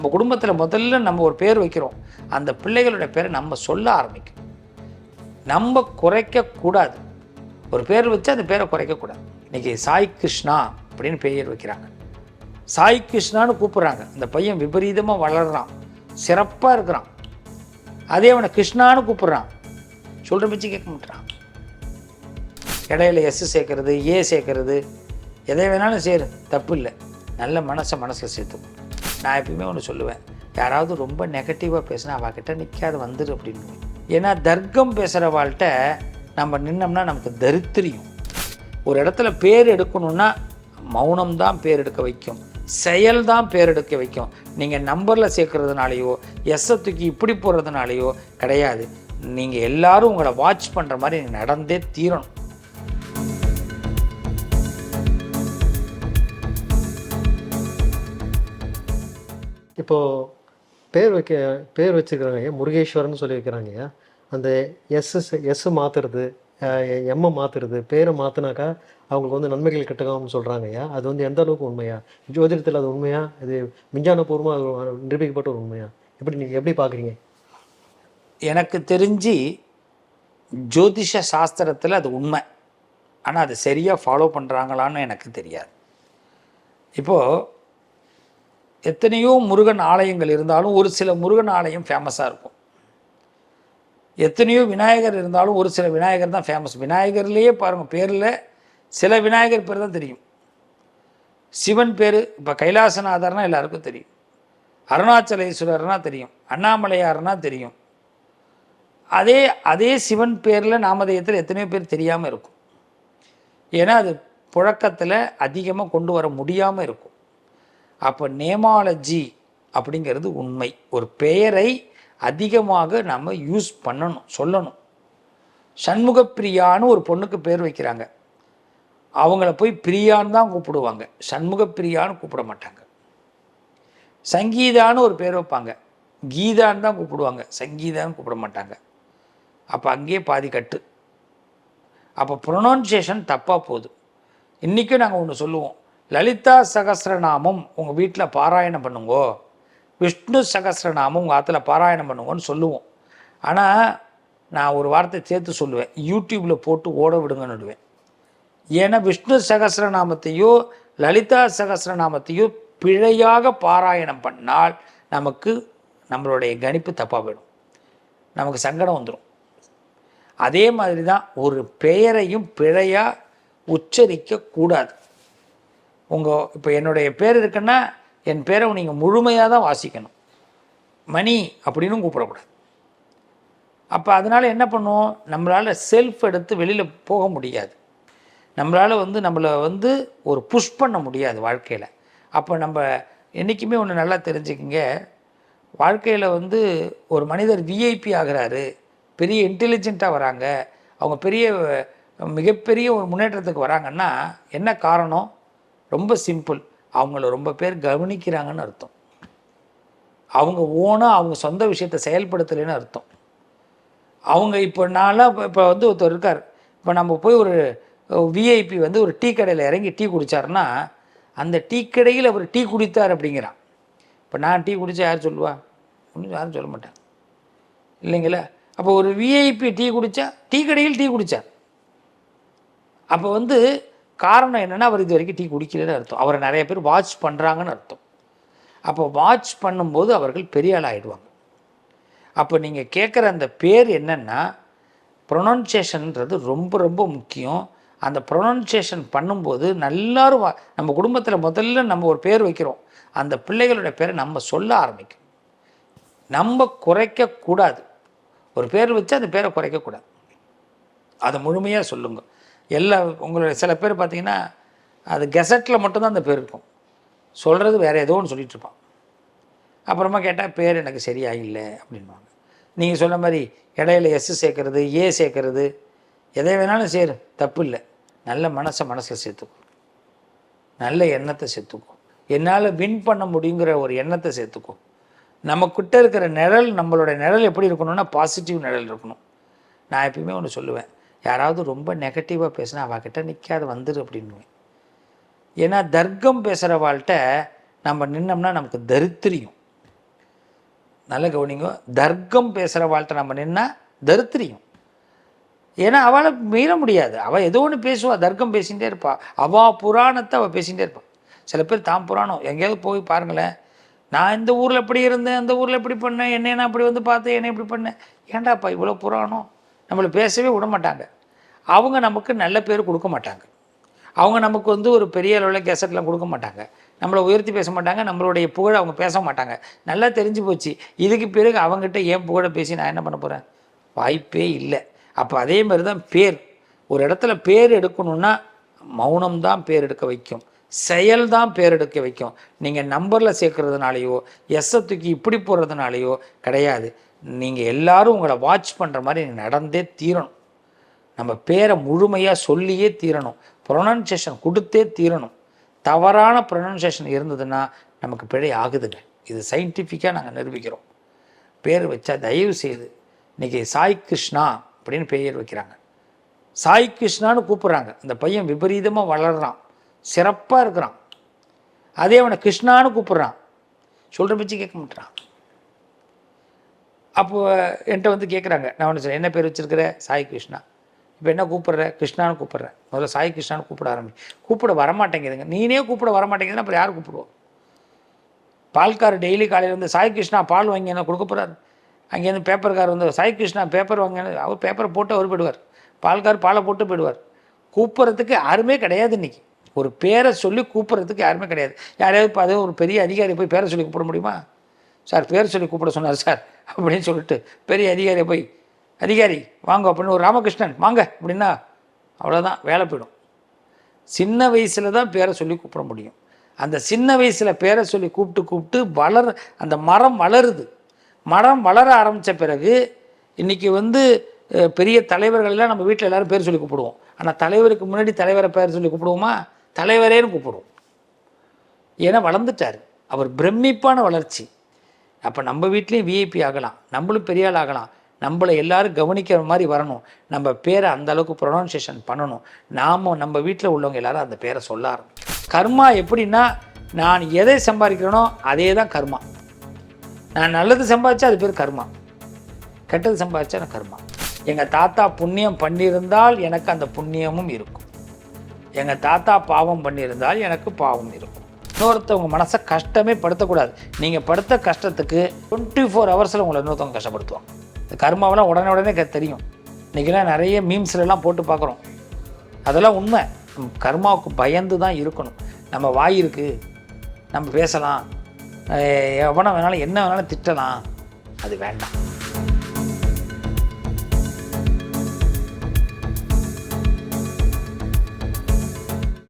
நம்ம குடும்பத்தில் முதல்ல நம்ம ஒரு பேர் வைக்கிறோம், அந்த பிள்ளைகளோட பேரை நம்ம சொல்ல ஆரம்பிக்கும். நம்ம குறைக்கக்கூடாது. ஒரு பேர் வச்சு அந்த பேரை குறைக்கக்கூடாது. இன்றைக்கி சாய் கிருஷ்ணா அப்படின்னு பெயர் வைக்கிறாங்க. சாய் கிருஷ்ணான்னு கூப்பிட்றாங்க. அந்த பையன் விபரீதமாக வளர்கிறான், சிறப்பாக இருக்கிறான். அதே அவனை கிருஷ்ணான்னு கூப்பிட்றான், சொல்கிற பிச்சு கேட்க மாட்டான். இடையில எஸ் சேர்க்கறது, ஏ சேர்க்கறது, எதை வேணாலும் சேரு, தப்பு இல்லை. நல்ல மனசில் சேர்த்துக்கும். நான் எப்பயுமே ஒன்று சொல்லுவேன், யாராவது ரொம்ப நெகட்டிவாக பேசினா அவகிட்ட நிற்காது, வந்துடு அப்படின்னு. ஏன்னா தர்க்கம் பேசுகிறவாள்கிட்ட நம்ம நின்னோம்னா நமக்கு தரித்திரியும். ஒரு இடத்துல பேர் எடுக்கணும்னா மௌனம்தான் பேர் எடுக்க வைக்கும், செயல் தான் பேர் எடுக்க வைக்கும். நீங்கள் நம்பரில் சேர்க்கறதுனாலையோ எஸ்ஸை தூக்கி இப்படி போடுறதுனாலையோ கிடையாது. நீங்கள் எல்லாரும் உங்களை வாட்ச் பண்ணுற மாதிரி நீங்கள் நடந்தே தீரணும். இப்போது பேர் வச்சுருக்கிறாங்க, முருகேஸ்வரன் சொல்லி வைக்கிறாங்க. அந்த எஸ் மாற்றுறது, எம்மை மாற்றுறது, பேரை மாற்றினாக்கா அவங்களுக்கு வந்து நன்மைகள் கிட்டக்காமன்னு சொல்கிறாங்கய்யா. அது வந்து எந்த அளவுக்கு உண்மையா? ஜோதிடத்தில் அது உண்மையா? இது விஞ்ஞானபூர்வமாக நிரூபிக்கப்பட்ட ஒரு உண்மையா? நீங்கள் எப்படி பார்க்குறீங்க? எனக்கு தெரிஞ்சு ஜோதிஷ சாஸ்திரத்தில் அது உண்மை. ஆனால் அது சரியாக ஃபாலோ பண்ணுறாங்களான்னு எனக்கு தெரியாது. இப்போது எத்தனையோ முருகன் ஆலயங்கள் இருந்தாலும் ஒரு சில முருகன் ஆலயம் ஃபேமஸாக இருக்கும். எத்தனையோ விநாயகர் இருந்தாலும் ஒரு சில விநாயகர் தான் ஃபேமஸ். விநாயகர்லேயே பாருங்கள், பேரில் சில விநாயகர் பேர் தான் தெரியும். சிவன் பேர் இப்போ கைலாசநாதர்னால் எல்லாருக்கும் தெரியும், அருணாச்சலேஸ்வரர்னா தெரியும், அண்ணாமலையார்னா தெரியும். அதே சிவன் பேரில் நாமதேயத்தில் எத்தனையோ பேர் தெரியாமல் இருக்கும். ஏன்னா அது புழக்கத்தில் அதிகமாக கொண்டு வர முடியாமல் இருக்கும். அப்போ நேமாலஜி அப்படிங்கிறது உண்மை. ஒரு பெயரை அதிகமாக நம்ம யூஸ் பண்ணணும், சொல்லணும். சண்முகப்பிரியான்னு ஒரு பொண்ணுக்கு பேர் வைக்கிறாங்க, அவங்கள போய் பிரியான்னு தான் கூப்பிடுவாங்க, சண்முகப்பிரியான்னு கூப்பிட மாட்டாங்க. சங்கீதான்னு ஒரு பேர் வைப்பாங்க, கீதான்னு தான் கூப்பிடுவாங்க, சங்கீதான்னு கூப்பிட மாட்டாங்க. அப்போ அங்கேயே பாதி கட்டு. அப்போ ப்ரொனவுன்சியேஷன் தப்பாக போகுது. இன்றைக்கும் நாங்கள் ஒன்று சொல்லுவோம், லலிதா சகஸ்ரநாமம் உங்கள் வீட்டில் பாராயணம் பண்ணுங்கோ, விஷ்ணு சகஸ்ரநாமம் உங்கள் ஆற்றுல பாராயணம் பண்ணுங்கன்னு சொல்லுவோம். ஆனால் நான் ஒரு வார்த்தை சேர்த்து சொல்லுவேன், யூடியூப்பில் போட்டு ஓட விடுங்கன்னு விடுவேன். ஏன்னா விஷ்ணு சகஸ்ரநாமத்தையோ லலிதா சகஸ்ரநாமத்தையோ பிழையாக பாராயணம் பண்ணால் நம்மளுடைய கணிப்பு தப்பாக போயிடும், நமக்கு சங்கடம் வந்துடும். அதே மாதிரி தான் ஒரு பெயரையும் பிழையாக உச்சரிக்கக்கூடாது. இப்போ என்னுடைய பேர் இருக்குன்னா என் பேரை நீங்கள் முழுமையாக தான் வாசிக்கணும், மணி அப்படின்னு கூப்பிடக்கூடாது. அப்போ அதனால் என்ன பண்ணுவோம், நம்மளால் செல்ஃப் எடுத்து வெளியில் போக முடியாது, நம்மளால் நம்மளை ஒரு புஷ் பண்ண முடியாது வாழ்க்கையில். அப்போ நம்ம என்றைக்குமே ஒன்று நல்லா தெரிஞ்சுக்கிங்க, வாழ்க்கையில் ஒரு மனிதர் விஐபி ஆகிறாரு, பெரிய இன்டெலிஜென்ட்டாக வராங்க, அவங்க மிகப்பெரிய ஒரு முன்னேற்றத்துக்கு வராங்கன்னா என்ன காரணம்? ரொம்ப சிம்பிள், அவங்கள ரொம்ப பேர் கவனிக்கிறாங்கன்னு அர்த்தம். அவங்க ஓனாக அவங்க சொந்த விஷயத்தை செயல்படுத்தலைன்னு அர்த்தம். அவங்க இப்போ ஒருத்தர் இருக்கார், இப்போ நம்ம போய் ஒரு விஐபி ஒரு டீ கடையில் இறங்கி டீ குடித்தாருன்னா அந்த டீ கடையில் அவர் டீ குடித்தார் அப்படிங்கிறான். இப்போ நான் டீ குடித்தா யார் சொல்லுவா? ஒன்றும் யாரும் சொல்ல மாட்டேன் இல்லைங்களா? அப்போ ஒரு விஐபி டீ குடித்தா டீ கடையில் டீ குடித்தார். அப்போ காரணம் என்னென்னா அவர் இது வரைக்கும் டீ குடிக்கலன்னு அர்த்தம். அவரை நிறைய பேர் வாட்ச் பண்ணுறாங்கன்னு அர்த்தம். அப்போ வாட்ச் பண்ணும்போது அவர்கள் பெரிய ஆள் ஆகிடுவாங்க. அப்போ நீங்கள் கேட்குற அந்த பேர் என்னென்னா, ப்ரொனவுன்சியேஷன்ன்றது ரொம்ப ரொம்ப முக்கியம். அந்த ப்ரொனவுன்சியேஷன் பண்ணும்போது எல்லாரும் நம்ம குடும்பத்தில் முதல்ல நம்ம ஒரு பேர் வைக்கிறோம், அந்த பிள்ளைகளோட பேரை நம்ம சொல்ல ஆரம்பிக்கும். நம்ம குறைக்கக்கூடாது. ஒரு பேர் வச்சு அந்த பேரை குறைக்கக்கூடாது, அதை முழுமையாக சொல்லுங்க. உங்களுடைய சில பேர் பார்த்தீங்கன்னா அது கெசட்டில் மட்டும்தான் அந்த பேர் இருக்கும், சொல்கிறது வேறு ஏதோ ஒன்று சொல்லிகிட்ருப்பான். அப்புறமா கேட்டால் பேர் எனக்கு சரியாக இல்லை அப்படின்வாங்க. நீங்கள் சொன்ன மாதிரி இடையில எஸ் சேர்க்கறது, ஏ சேர்க்கறது, எதை வேணாலும் சேரு, தப்பு இல்லை. நல்ல மனசில் சேர்த்துக்கும், நல்ல எண்ணத்தை சேர்த்துக்கும், என்னால் வின் பண்ண முடியுங்கிற ஒரு எண்ணத்தை சேர்த்துக்கும். நம்மக்கிட்ட இருக்கிற நம்மளோட நிழல் எப்படி இருக்கணும்னா பாசிட்டிவ் நிழல் இருக்கணும். நான் எப்பயுமே ஒன்று சொல்லுவேன், யாராவது ரொம்ப நெகட்டிவாக பேசினா அவகிட்ட நிற்காது, வந்துடு அப்படின்னுவேன். ஏன்னா தர்க்கம் பேசுகிறவாள்கிட்ட நம்ம நின்னோம்னா நமக்கு தரித்திரியும். நல்ல கவனிங்க, தர்க்கம் பேசுகிற வாழ்க்கை நம்ம நின்னா தரித்திரியும். ஏன்னா அவளை மீற முடியாது. அவள் ஏதோ ஒன்று பேசுவா, தர்க்கம் பேசிகிட்டே இருப்பாள். அவள் புராணத்தை அவள் பேசிகிட்டே இருப்பாள். சில பேர் தாம் புராணம் எங்கேயாவது போய் பாருங்களேன், நான் இந்த ஊரில் இப்படி இருந்தேன், அந்த ஊரில் இப்படி பண்ணேன், என்னை நான் அப்படி வந்து பார்த்தேன், என்னை இப்படி பண்ணேன். ஏண்டாப்பா இவ்வளோ புராணம்? நம்மளை பேசவே விட மாட்டாங்க. அவங்க நமக்கு நல்ல பேர் கொடுக்க மாட்டாங்க. அவங்க நமக்கு வந்து ஒரு பெரிய அளவில் கெசட்லாம் கொடுக்க மாட்டாங்க. நம்மளை உயர்த்தி பேச மாட்டாங்க. நம்மளுடைய புகழை அவங்க பேச மாட்டாங்க. நல்லா தெரிஞ்சு போச்சு. இதுக்கு பிறகு அவங்ககிட்ட ஏன் புகழை பேசி நான் என்ன பண்ண போகிறேன்? வாய்ப்பே இல்லை. அப்போ அதே மாதிரி தான் பேர். ஒரு இடத்துல பேர் எடுக்கணுன்னா மௌனம்தான் பேர் எடுக்க வைக்கும், செயல் தான் பேர் எடுக்க வைக்கும். நீங்கள் நம்பரில் சேர்க்கறதுனாலையோ எஸ்ஸை தூக்கி இப்படி போடுறதுனாலையோ கிடையாது. நீங்கள் எல்லோரும் உங்களை வாட்ச் பண்ணுற மாதிரி நடந்தே தீரணும். நம்ம பேரை முழுமையாக சொல்லியே தீரணும். ப்ரொனன்சியேஷன் கொடுத்தே தீரணும். தவறான ப்ரொனன்சியேஷன் இருந்ததுன்னா நமக்கு பிழை ஆகுதுங்க. இது சயின்டிஃபிக்காக நாங்கள் நிரூபிக்கிறோம். பேர் வச்சா தயவு செய்து, இன்றைக்கி சாய் கிருஷ்ணா அப்படின்னு பெயர் வைக்கிறாங்க. சாய் கிருஷ்ணான்னு கூப்பிட்றாங்க. அந்த பையன் விபரீதமாக வளர்கிறான், சிறப்பாக இருக்கிறான். அதே அவனை கிருஷ்ணான்னு கூப்பிட்றான், சொல்கிற பேச்சு கேட்க மாட்டான். அப்போது என்கிட்ட வந்து கேட்குறாங்க, நான் ஒன்று சொல்ல, என்ன பேர் வச்சுருக்கிற? சாய் கிருஷ்ணா. இப்போ என்ன கூப்பிட்ற? கிருஷ்ணான்னு கூப்பிட்றேன். முதல்ல சாய் கிருஷ்ணான்னு கூப்பிட கூப்பிட வரமாட்டேங்குதுங்க. நீனே கூப்பிட வரமாட்டேங்குதுன்னா அப்புறம் யார் கூப்பிடுவோம்? பால்கார் டெய்லி காலையில் வந்து சாய் கிருஷ்ணா பால் வாங்கி என்ன கொடுக்க போகிறார்? அங்கேருந்து பேப்பர்கார் வந்து சாய் கிருஷ்ணா பேப்பர் வாங்க, அவர் பேப்பரை போட்டு அவர் போயிடுவார். பால்கார் பாலை போட்டு போயிடுவார். கூப்பிட்றதுக்கு யாருமே கிடையாது. இன்றைக்கி ஒரு பேரை சொல்லி கூப்பிட்றதுக்கு யாருமே கிடையாது. யாரையாவது இப்போ அதே ஒரு பெரிய அதிகாரி போய் பேரை சொல்லி கூப்பிட முடியுமா? சார் பேர் சொல்லி கூப்பிட சொன்னார் சார் அப்படின்னு சொல்லிட்டு பெரிய அதிகாரியை போய், அதிகாரி வாங்க அப்படின்னு, ஒரு ராமகிருஷ்ணன் வாங்க அப்படின்னா அவ்வளோதான், வேலை போயிடும். சின்ன வயசில் தான் பேரை சொல்லி கூப்பிட முடியும். அந்த சின்ன வயசில் பேரை சொல்லி கூப்பிட்டு அந்த மரம் வளருது. மரம் வளர ஆரம்பித்த பிறகு இன்றைக்கி வந்து பெரிய தலைவர்கள்லாம் நம்ம வீட்டில் எல்லோரும் பேர் சொல்லி கூப்பிடுவோம். ஆனால் தலைவருக்கு முன்னாடி தலைவரை பேர் சொல்லி கூப்பிடுவோமா? தலைவரேன்னு கூப்பிடுவோம். ஏன்னா வளர்ந்துட்டார், அவர் பிரமிப்பான வளர்ச்சி. அப்போ நம்ம வீட்லேயும் விஐபி ஆகலாம், நம்மளும் பெரிய ஆள் ஆகலாம். நம்மளை எல்லோரும் கவனிக்கிற மாதிரி வரணும். நம்ம பேரை அந்தளவுக்கு ப்ரொனன்சியேஷன் பண்ணணும். நாம் நம்ம வீட்டில் உள்ளவங்க எல்லோரும் அந்த பேரை சொல்ல ஆரம்பிக்கும். கர்மா எப்படின்னா, நான் எதை சம்பாதிக்கிறேனோ அதே தான் கர்மா. நான் நல்லது சம்பாதிச்சா அது பேர் கர்மா, கெட்டது சம்பாதிச்சா எனக்கு கர்மா. எங்கள் தாத்தா புண்ணியம் பண்ணியிருந்தால் எனக்கு அந்த புண்ணியமும் இருக்கும். எங்கள் தாத்தா பாவம் பண்ணியிருந்தால் எனக்கு பாவம் இருக்கும். இன்னொருத்தவங்க மனசை கஷ்டமே படுத்தக்கூடாது. நீங்கள் படுத்த கஷ்டத்துக்கு 24 ஹவர்ஸில் உங்களை இன்னொருத்தவங்க கஷ்டப்படுத்துவாங்க. இந்த கர்மாவெல்லாம் உடனே தெரியும். இன்றைக்கெல்லாம் நிறைய மீம்ஸ்லாம் போட்டு பார்க்குறோம். அதெல்லாம் உண்மை. கர்மாவுக்கு பயந்து தான் இருக்கணும். நம்ம வாய் இருக்குது, நம்ம பேசலாம், எவனை வேணாலும் என்ன வேணாலும் திட்டலாம், அது வேண்டாம்.